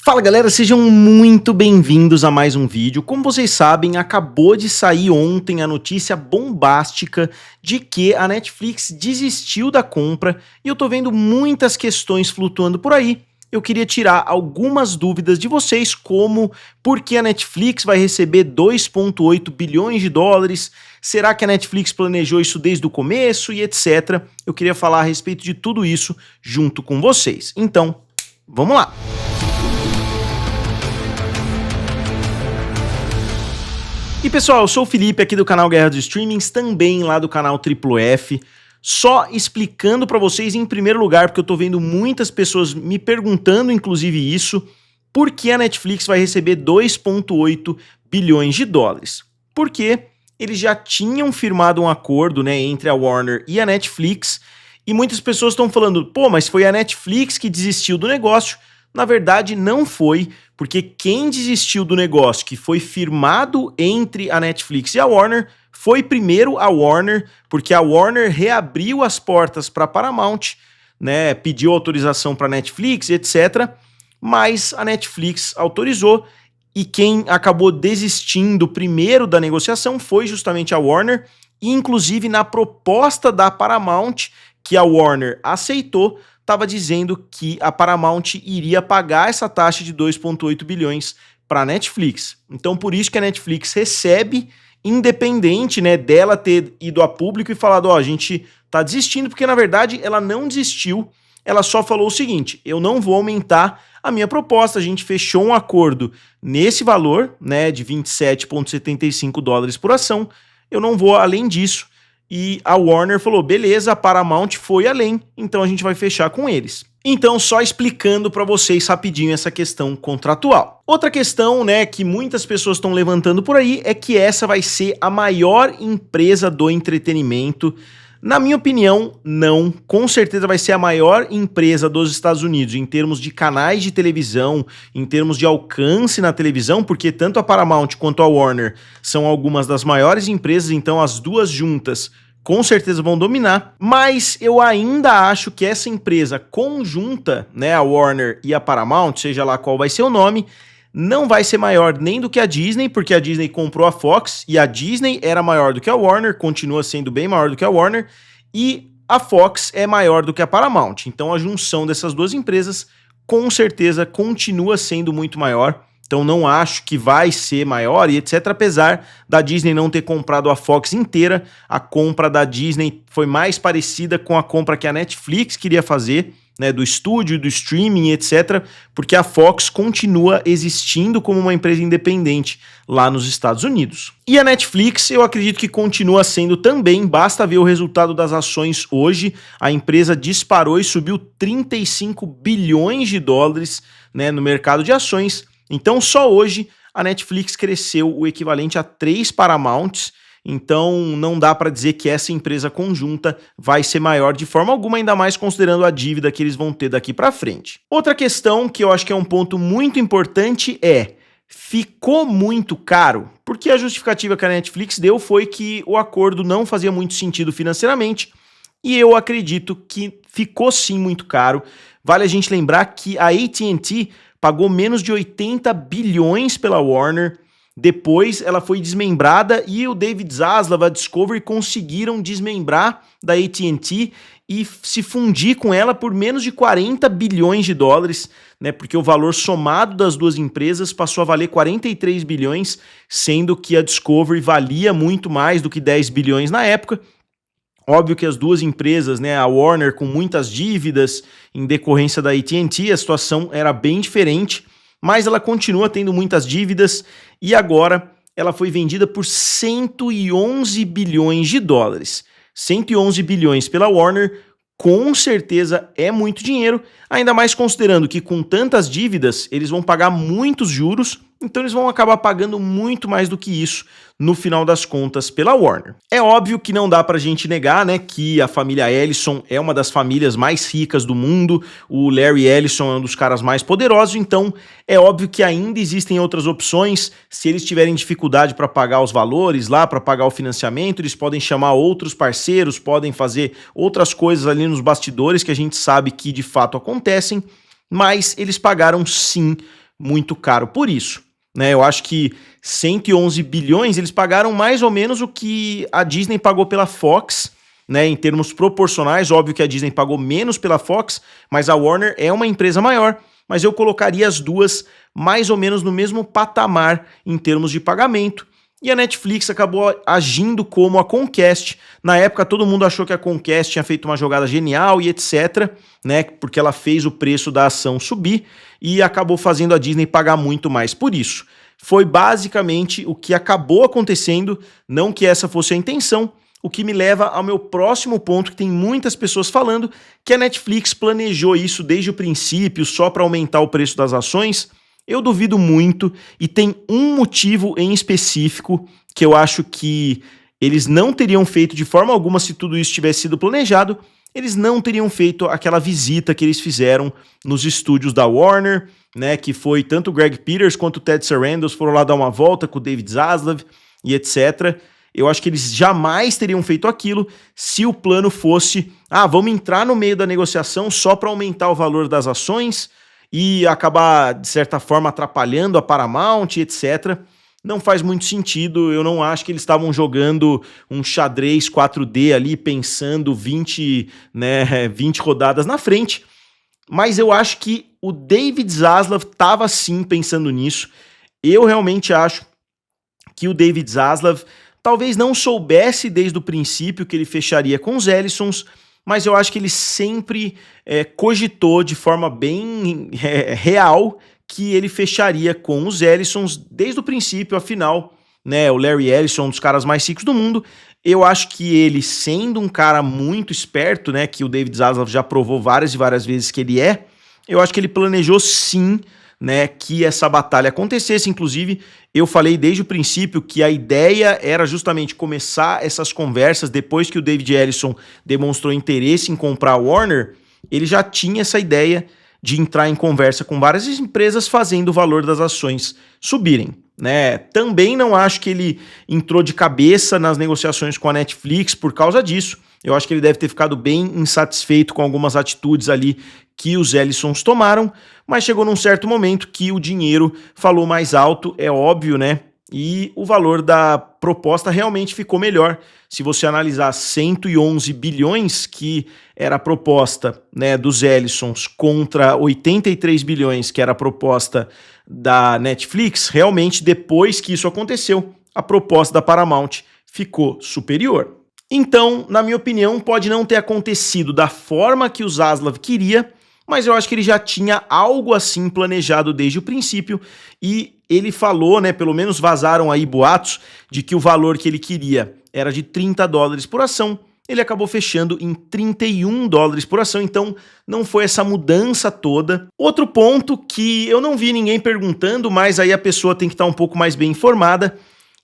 Fala galera, sejam muito bem-vindos a mais um vídeo. Como vocês sabem, acabou de sair ontem a notícia bombástica de que a Netflix desistiu da compra e eu tô vendo muitas questões flutuando por aí. Eu queria tirar algumas dúvidas de vocês, como por que a Netflix vai receber 2,8 bilhões de dólares, será que a Netflix planejou isso desde o começo e etc. Eu queria falar a respeito de tudo isso junto com vocês. Então, vamos lá! E pessoal, eu sou o Felipe aqui do canal Guerra dos Streamings, também lá do canal Triplo F, só explicando para vocês em primeiro lugar, porque eu tô vendo muitas pessoas me perguntando inclusive isso, por que a Netflix vai receber 2,8 bilhões de dólares? Porque eles já tinham firmado um acordo, né, entre a Warner e a Netflix, e muitas pessoas estão falando, pô, mas foi a Netflix que desistiu do negócio. Na verdade, não foi, porque quem desistiu do negócio que foi firmado entre a Netflix e a Warner foi primeiro a Warner, porque a Warner reabriu as portas para a Paramount, né, pediu autorização para a Netflix, etc. Mas a Netflix autorizou e quem acabou desistindo primeiro da negociação foi justamente a Warner, e inclusive na proposta da Paramount, que a Warner aceitou, estava dizendo que a Paramount iria pagar essa taxa de 2,8 bilhões para a Netflix. Então, por isso que a Netflix recebe, independente, né, dela ter ido a público e falado, ó, a gente tá desistindo, porque na verdade ela não desistiu, ela só falou o seguinte, eu não vou aumentar a minha proposta, a gente fechou um acordo nesse valor, né, de 27,75 dólares por ação, eu não vou além disso. E a Warner falou, beleza, a Paramount foi além, então a gente vai fechar com eles. Então, só explicando para vocês rapidinho essa questão contratual. Outra questão, né, que muitas pessoas estão levantando por aí é que essa vai ser a maior empresa do entretenimento. Na minha opinião, não. Com certeza vai ser a maior empresa dos Estados Unidos em termos de canais de televisão, em termos de alcance na televisão, porque tanto a Paramount quanto a Warner são algumas das maiores empresas, então as duas juntas com certeza vão dominar, mas eu ainda acho que essa empresa conjunta, né, a Warner e a Paramount, seja lá qual vai ser o nome, não vai ser maior nem do que a Disney, porque a Disney comprou a Fox e a Disney era maior do que a Warner, continua sendo bem maior do que a Warner, e a Fox é maior do que a Paramount. Então a junção dessas duas empresas com certeza continua sendo muito maior. Então não acho que vai ser maior e etc, apesar da Disney não ter comprado a Fox inteira, a compra da Disney foi mais parecida com a compra que a Netflix queria fazer, né, do estúdio, do streaming, etc, porque a Fox continua existindo como uma empresa independente lá nos Estados Unidos. E a Netflix, eu acredito que continua sendo também, basta ver o resultado das ações hoje, a empresa disparou e subiu 35 bilhões de dólares, né, no mercado de ações. Então só hoje a Netflix cresceu o equivalente a 3 Paramounts, então não dá para dizer que essa empresa conjunta vai ser maior de forma alguma, ainda mais considerando a dívida que eles vão ter daqui para frente. Outra questão que eu acho que é um ponto muito importante é, ficou muito caro? Porque a justificativa que a Netflix deu foi que o acordo não fazia muito sentido financeiramente, e eu acredito que ficou sim muito caro. Vale a gente lembrar que a AT&T pagou menos de 80 bilhões pela Warner, depois ela foi desmembrada e o David Zaslav, a Discovery, conseguiram desmembrar da AT&T e se fundir com ela por menos de 40 bilhões de dólares, né, porque o valor somado das duas empresas passou a valer 43 bilhões, sendo que a Discovery valia muito mais do que 10 bilhões na época. Óbvio que as duas empresas, né, a Warner com muitas dívidas em decorrência da AT&T, a situação era bem diferente, mas ela continua tendo muitas dívidas e agora ela foi vendida por 111 bilhões de dólares. 111 bilhões pela Warner, com certeza é muito dinheiro, ainda mais considerando que com tantas dívidas eles vão pagar muitos juros, então eles vão acabar pagando muito mais do que isso no final das contas pela Warner. É óbvio que não dá pra gente negar, né, que a família Ellison é uma das famílias mais ricas do mundo, o Larry Ellison é um dos caras mais poderosos, então é óbvio que ainda existem outras opções. Se eles tiverem dificuldade para pagar os valores lá, para pagar o financiamento, eles podem chamar outros parceiros, podem fazer outras coisas ali nos bastidores que a gente sabe que de fato acontecem, mas eles pagaram sim muito caro por isso, né? Eu acho que 111 bilhões eles pagaram mais ou menos o que a Disney pagou pela Fox, né, em termos proporcionais. Óbvio que a Disney pagou menos pela Fox, mas a Warner é uma empresa maior, mas eu colocaria as duas mais ou menos no mesmo patamar em termos de pagamento. E a Netflix acabou agindo como a Comcast. Na época todo mundo achou que a Comcast tinha feito uma jogada genial e etc, né, porque ela fez o preço da ação subir e acabou fazendo a Disney pagar muito mais por isso. Foi basicamente o que acabou acontecendo, não que essa fosse a intenção. O que me leva ao meu próximo ponto, que tem muitas pessoas falando, que a Netflix planejou isso desde o princípio só para aumentar o preço das ações. Eu duvido muito, e tem um motivo em específico que eu acho que eles não teriam feito de forma alguma se tudo isso tivesse sido planejado. Eles não teriam feito aquela visita que eles fizeram nos estúdios da Warner, né, que foi tanto o Greg Peters quanto o Ted Sarandos foram lá dar uma volta com o David Zaslav e etc. Eu acho que eles jamais teriam feito aquilo se o plano fosse, vamos entrar no meio da negociação só para aumentar o valor das ações e acabar, de certa forma, atrapalhando a Paramount, etc. Não faz muito sentido. Eu não acho que eles estavam jogando um xadrez 4D ali, pensando 20 rodadas na frente. Mas eu acho que o David Zaslav estava sim pensando nisso. Eu realmente acho que o David Zaslav talvez não soubesse desde o princípio que ele fecharia com os Ellisons, mas eu acho que ele sempre cogitou de forma bem real que ele fecharia com os Ellisons desde o princípio. Afinal, né, o Larry Ellison, um dos caras mais ricos do mundo, eu acho que ele, sendo um cara muito esperto, né, que o David Zaslav já provou várias e várias vezes que ele é, eu acho que ele planejou sim, né, que essa batalha acontecesse. Inclusive, eu falei desde o princípio que a ideia era justamente começar essas conversas depois que o David Ellison demonstrou interesse em comprar a Warner. Ele já tinha essa ideia de entrar em conversa com várias empresas, fazendo o valor das ações subirem, né? Também não acho que ele entrou de cabeça nas negociações com a Netflix por causa disso. Eu acho que ele deve ter ficado bem insatisfeito com algumas atitudes ali que os Ellisons tomaram, mas chegou num certo momento que o dinheiro falou mais alto, é óbvio, né? E o valor da proposta realmente ficou melhor. Se você analisar 111 bilhões, que era a proposta, né, dos Ellisons, contra 83 bilhões, que era a proposta da Netflix, realmente depois que isso aconteceu, a proposta da Paramount ficou superior. Então, na minha opinião, pode não ter acontecido da forma que o Zaslav queria, mas eu acho que ele já tinha algo assim planejado desde o princípio, e ele falou, né, pelo menos vazaram aí boatos, de que o valor que ele queria era de $30 por ação. Ele acabou fechando em $31 por ação, então não foi essa mudança toda. Outro ponto que eu não vi ninguém perguntando, mas aí a pessoa tem que estar um pouco mais bem informada,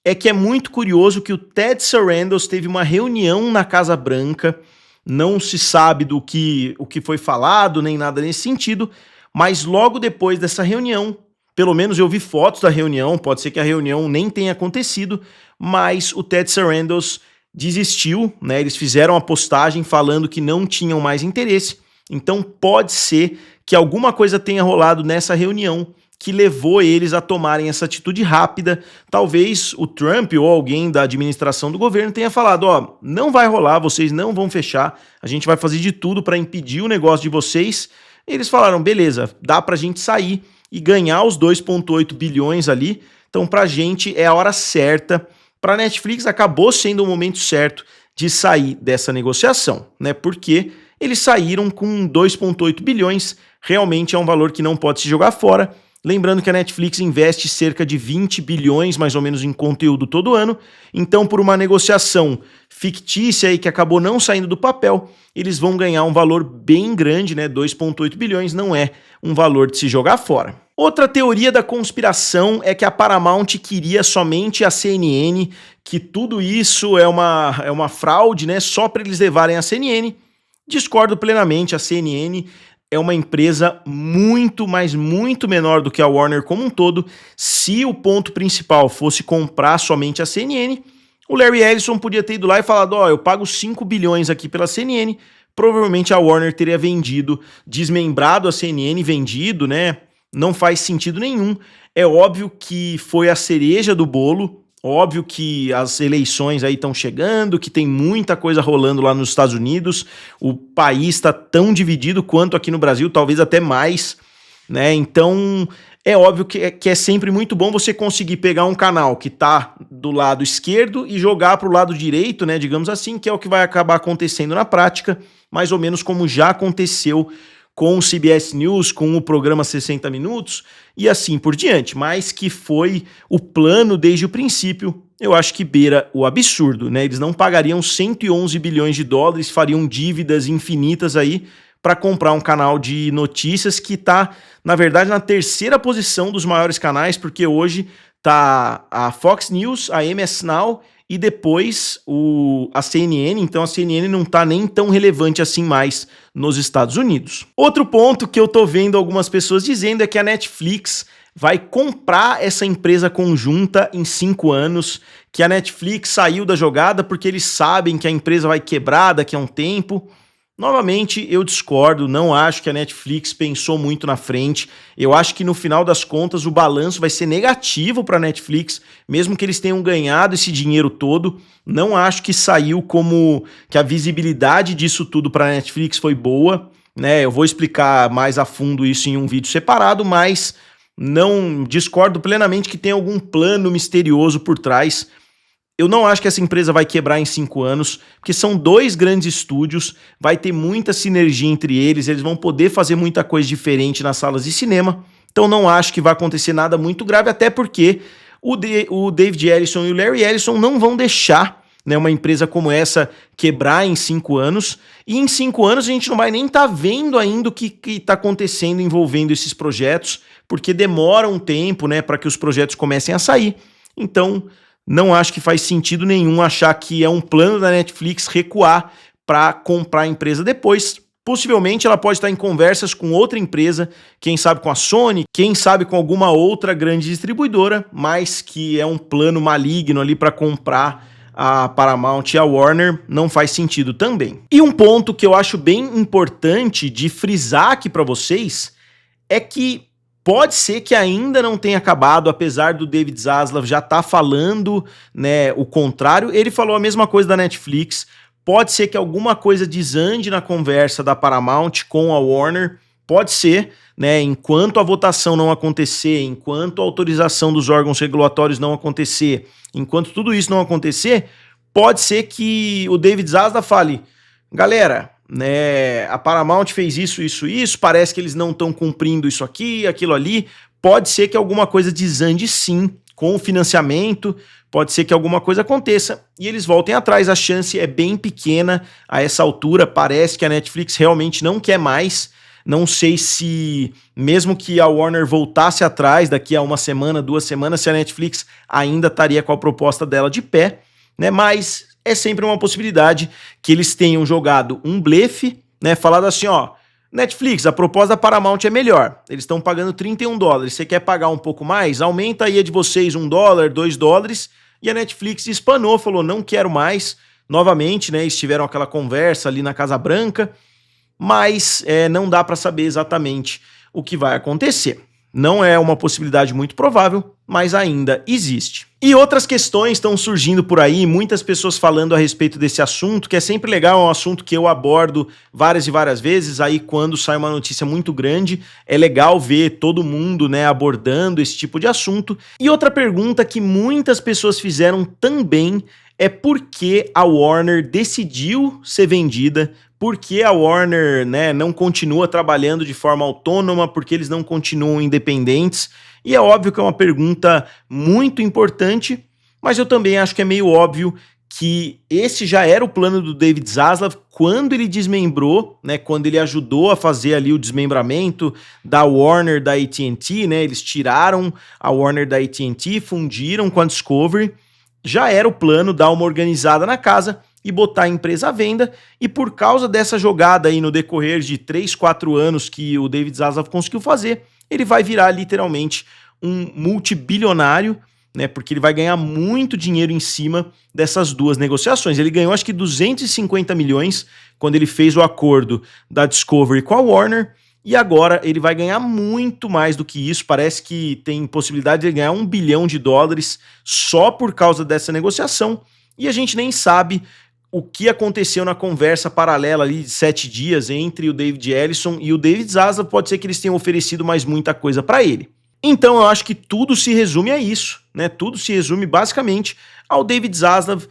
é que é muito curioso que o Ted Sarandos teve uma reunião na Casa Branca. Não se sabe o que foi falado, nem nada nesse sentido, mas logo depois dessa reunião, pelo menos eu vi fotos da reunião, pode ser que a reunião nem tenha acontecido, mas o Ted Sarandos desistiu, né? Eles fizeram a postagem falando que não tinham mais interesse, então pode ser que alguma coisa tenha rolado nessa reunião que levou eles a tomarem essa atitude rápida. Talvez o Trump ou alguém da administração do governo tenha falado, ó, não vai rolar, vocês não vão fechar, a gente vai fazer de tudo para impedir o negócio de vocês. Eles falaram, beleza, dá pra gente sair e ganhar os 2,8 bilhões ali, então pra gente é a hora certa. Pra Netflix acabou sendo o momento certo de sair dessa negociação, né, porque eles saíram com 2,8 bilhões, realmente é um valor que não pode se jogar fora. Lembrando que a Netflix investe cerca de 20 bilhões, mais ou menos, em conteúdo todo ano. Então, por uma negociação fictícia aí que acabou não saindo do papel, eles vão ganhar um valor bem grande, né? 2,8 bilhões não é um valor de se jogar fora. Outra teoria da conspiração é que a Paramount queria somente a CNN, que tudo isso é uma fraude, né? Só para eles levarem a CNN. Discordo plenamente, a CNN é uma empresa muito, mas muito menor do que a Warner como um todo. Se o ponto principal fosse comprar somente a CNN, o Larry Ellison podia ter ido lá e falado, ó, eu pago 5 bilhões aqui pela CNN, provavelmente a Warner teria vendido, desmembrado a CNN, vendido, né, não faz sentido nenhum. É óbvio que foi a cereja do bolo, óbvio que as eleições aí estão chegando, que tem muita coisa rolando lá nos Estados Unidos, o país está tão dividido quanto aqui no Brasil, talvez até mais, né? Então é óbvio que é sempre muito bom você conseguir pegar um canal que está do lado esquerdo e jogar para o lado direito, né? Digamos assim, que é o que vai acabar acontecendo na prática, mais ou menos como já aconteceu com o CBS News, com o programa 60 Minutos e assim por diante, mas que foi o plano desde o princípio, eu acho que beira o absurdo, né? Eles não pagariam 111 bilhões de dólares, fariam dívidas infinitas aí para comprar um canal de notícias que está, na verdade, na terceira posição dos maiores canais, porque hoje tá a Fox News, a MS Now e depois a CNN, então a CNN não tá nem tão relevante assim mais nos Estados Unidos. Outro ponto que eu tô vendo algumas pessoas dizendo é que a Netflix vai comprar essa empresa conjunta em 5 anos, que a Netflix saiu da jogada porque eles sabem que a empresa vai quebrar daqui a um tempo. Novamente, eu discordo, não acho que a Netflix pensou muito na frente. Eu acho que no final das contas o balanço vai ser negativo para a Netflix, mesmo que eles tenham ganhado esse dinheiro todo. Não acho que saiu como que a visibilidade disso tudo para a Netflix foi boa, né? Eu vou explicar mais a fundo isso em um vídeo separado, mas não discordo plenamente que tem algum plano misterioso por trás. Eu não acho que essa empresa vai quebrar em 5 anos, porque são 2 grandes estúdios, vai ter muita sinergia entre eles vão poder fazer muita coisa diferente nas salas de cinema, então não acho que vai acontecer nada muito grave, até porque o David Ellison e o Larry Ellison não vão deixar, né, uma empresa como essa quebrar em 5 anos, e em 5 anos a gente não vai nem estar vendo ainda o que está acontecendo envolvendo esses projetos, porque demora um tempo, né, para que os projetos comecem a sair, então não acho que faz sentido nenhum achar que é um plano da Netflix recuar para comprar a empresa depois. Possivelmente ela pode estar em conversas com outra empresa, quem sabe com a Sony, quem sabe com alguma outra grande distribuidora, mas que é um plano maligno ali para comprar a Paramount e a Warner, não faz sentido também. E um ponto que eu acho bem importante de frisar aqui para vocês é que pode ser que ainda não tenha acabado, apesar do David Zaslav já estar falando, né, o contrário. Ele falou a mesma coisa da Netflix. Pode ser que alguma coisa desande na conversa da Paramount com a Warner. Pode ser, né, enquanto a votação não acontecer, enquanto a autorização dos órgãos regulatórios não acontecer, enquanto tudo isso não acontecer, pode ser que o David Zaslav fale, galera, né, a Paramount fez isso, parece que eles não estão cumprindo isso aqui, aquilo ali, pode ser que alguma coisa desande sim, com o financiamento, pode ser que alguma coisa aconteça e eles voltem atrás, a chance é bem pequena a essa altura, parece que a Netflix realmente não quer mais, não sei se, mesmo que a Warner voltasse atrás daqui a 1 semana, 2 semanas, se a Netflix ainda estaria com a proposta dela de pé, né, mas é sempre uma possibilidade que eles tenham jogado um blefe, né, falado assim, ó, Netflix, a proposta da Paramount é melhor, eles estão pagando $31, você quer pagar um pouco mais? Aumenta aí a de vocês $1, $2, e a Netflix espanou, falou, não quero mais, novamente, né, eles tiveram aquela conversa ali na Casa Branca, mas não dá para saber exatamente o que vai acontecer. Não é uma possibilidade muito provável, mas ainda existe. E outras questões estão surgindo por aí, muitas pessoas falando a respeito desse assunto, que é sempre legal, é um assunto que eu abordo várias e várias vezes, aí quando sai uma notícia muito grande, é legal ver todo mundo, né, abordando esse tipo de assunto. E outra pergunta que muitas pessoas fizeram também é por que a Warner decidiu ser vendida, por que a Warner, né, não continua trabalhando de forma autônoma, porque eles não continuam independentes. E é óbvio que é uma pergunta muito importante, mas eu também acho que é meio óbvio que esse já era o plano do David Zaslav quando ele desmembrou, né, quando ele ajudou a fazer ali o desmembramento da Warner, da AT&T, né, eles tiraram a Warner da AT&T, fundiram com a Discovery, já era o plano dar uma organizada na casa e botar a empresa à venda, e por causa dessa jogada aí no decorrer de 3, 4 anos que o David Zaslav conseguiu fazer, ele vai virar literalmente um multibilionário, né, porque ele vai ganhar muito dinheiro em cima dessas duas negociações. Ele ganhou acho que 250 milhões quando ele fez o acordo da Discovery com a Warner, e agora ele vai ganhar muito mais do que isso. Parece que tem possibilidade de ele ganhar US$ 1 bilhão só por causa dessa negociação, e a gente nem sabe o que aconteceu na conversa paralela ali de 7 dias entre o David Ellison e o David Zaslav. Pode ser que eles tenham oferecido mais muita coisa para ele. Então eu acho que tudo se resume a isso, né? Tudo se resume basicamente ao David Zaslav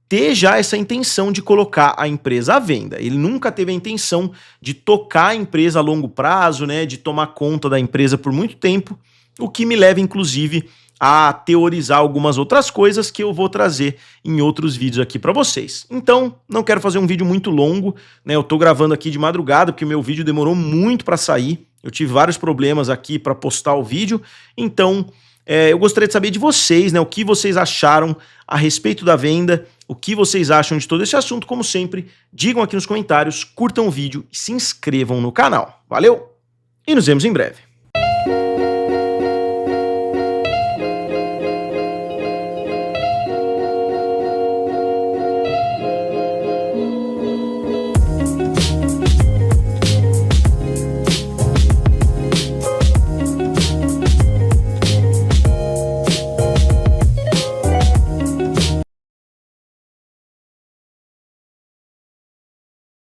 ter já essa intenção de colocar a empresa à venda. Ele nunca teve a intenção de tocar a empresa a longo prazo, né? De tomar conta da empresa por muito tempo, o que me leva inclusive a teorizar algumas outras coisas que eu vou trazer em outros vídeos aqui para vocês. Então, não quero fazer um vídeo muito longo, né? Eu tô gravando aqui de madrugada porque meu vídeo demorou muito para sair. Eu tive vários problemas aqui para postar o vídeo, então eu gostaria de saber de vocês, né? O que vocês acharam a respeito da venda, o que vocês acham de todo esse assunto. Como sempre, digam aqui nos comentários, curtam o vídeo e se inscrevam no canal. Valeu e nos vemos em breve.